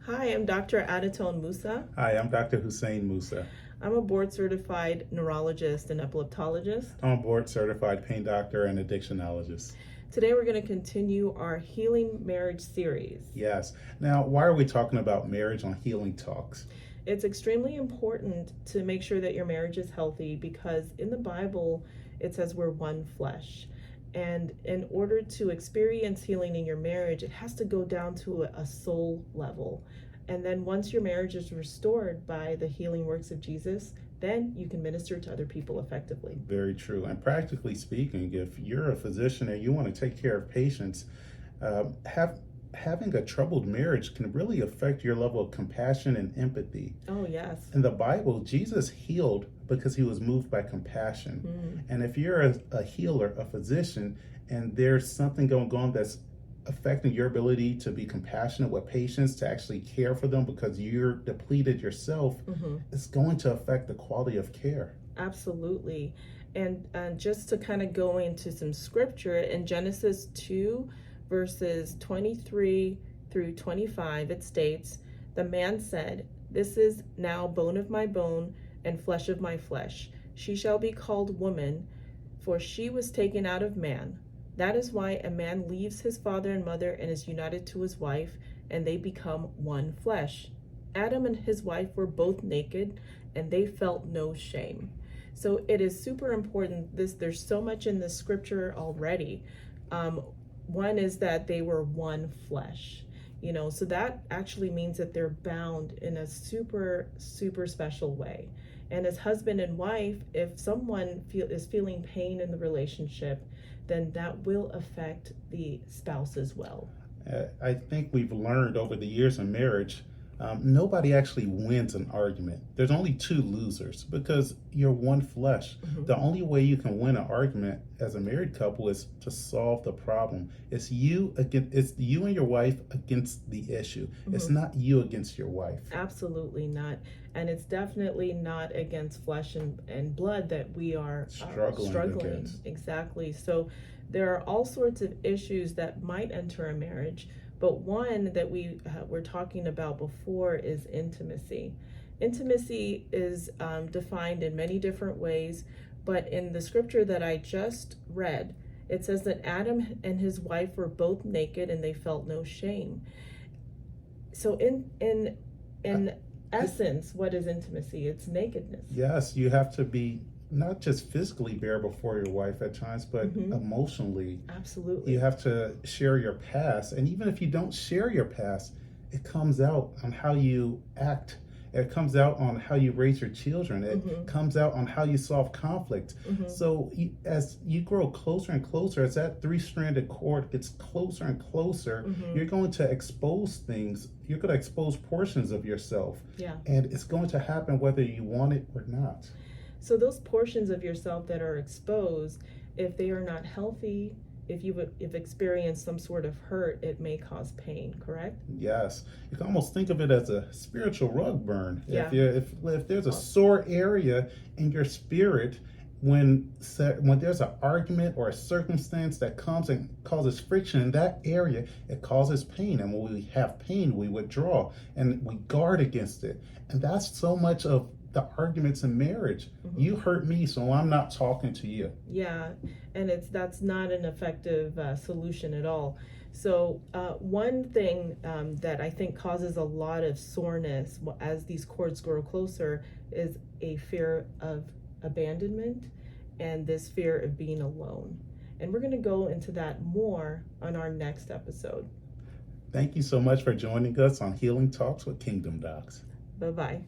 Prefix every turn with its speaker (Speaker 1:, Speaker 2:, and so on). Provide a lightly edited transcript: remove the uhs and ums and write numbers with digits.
Speaker 1: Hi, I'm Dr. Adatone Musa.
Speaker 2: Hi, I'm Dr. Hussein Musa.
Speaker 1: I'm a board certified neurologist and epileptologist.
Speaker 2: I'm a board certified pain doctor and addictionologist.
Speaker 1: Today we're going to continue our Healing Marriage series.
Speaker 2: Yes. Now, why are we talking about marriage on Healing Talks?
Speaker 1: It's extremely important to make sure that your marriage is healthy because in the Bible it says we're one flesh. And in order to experience healing in your marriage, it has to go down to a soul level. And then once your marriage is restored by the healing works of Jesus, then you can minister to other people effectively.
Speaker 2: Very true. And practically speaking, if you're a physician and you want to take care of patients, having a troubled marriage can really affect your level of compassion and empathy.
Speaker 1: Oh, yes.
Speaker 2: In the Bible, Jesus healed because he was moved by compassion. And if you're a healer, a physician, and there's something going on that's affecting your ability to be compassionate with patients, to actually care for them because you're depleted yourself, it's going to affect the quality of care.
Speaker 1: Absolutely. And just to kind of go into some scripture, in Genesis 2, verses 23 through 25, it states, "The man said, 'This is now bone of my bone and flesh of my flesh. She shall be called woman, for she was taken out of man. That is why a man leaves his father and mother and is united to his wife, and they become one flesh.' Adam and his wife were both naked, and they felt no shame." So it is super important. There's so much in the scripture already. One is that they were one flesh, so that actually means that they're bound in a super, super special way. And as husband and wife, if someone is feeling pain in the relationship, then that will affect the spouse as well.
Speaker 2: I think we've learned over the years in marriage, nobody actually wins an argument. There's only two losers because you're one flesh. The only way you can win an argument as a married couple is to solve the problem. It's you and your wife against the issue. It's not you against your wife.
Speaker 1: Absolutely not. And it's definitely not against flesh and blood that we are struggling
Speaker 2: against.
Speaker 1: Exactly. So there are all sorts of issues that might enter a marriage. But one that we were talking about before is intimacy. Intimacy is defined in many different ways, but in the scripture that I just read, it says that Adam and his wife were both naked and they felt no shame. So in essence, what is intimacy? It's nakedness.
Speaker 2: Yes, you have to be not just physically bare before your wife at times, but emotionally.
Speaker 1: Absolutely.
Speaker 2: You have to share your past. And even if you don't share your past, it comes out on how you act. It comes out on how you raise your children. It comes out on how you solve conflict. So as you grow closer and closer, as that three-stranded cord gets closer and closer, you're going to expose things. You're going to expose portions of yourself.
Speaker 1: Yeah.
Speaker 2: And it's going to happen whether you want it or not.
Speaker 1: So those portions of yourself that are exposed, if they are not healthy, if you've experienced some sort of hurt, it may cause pain, correct?
Speaker 2: Yes. You can almost think of it as a spiritual rug burn.
Speaker 1: Yeah.
Speaker 2: If there's a sore area in your spirit, when there's an argument or a circumstance that comes and causes friction in that area, it causes pain. And when we have pain, we withdraw and we guard against it. And that's so much of the arguments in marriage. You hurt me, so I'm not talking to you.
Speaker 1: Yeah, and that's not an effective solution at all. So one thing that I think causes a lot of soreness as these cords grow closer is a fear of abandonment and this fear of being alone. And we're going to go into that more on our next episode.
Speaker 2: Thank you so much for joining us on Healing Talks with Kingdom Docs.
Speaker 1: Bye-bye.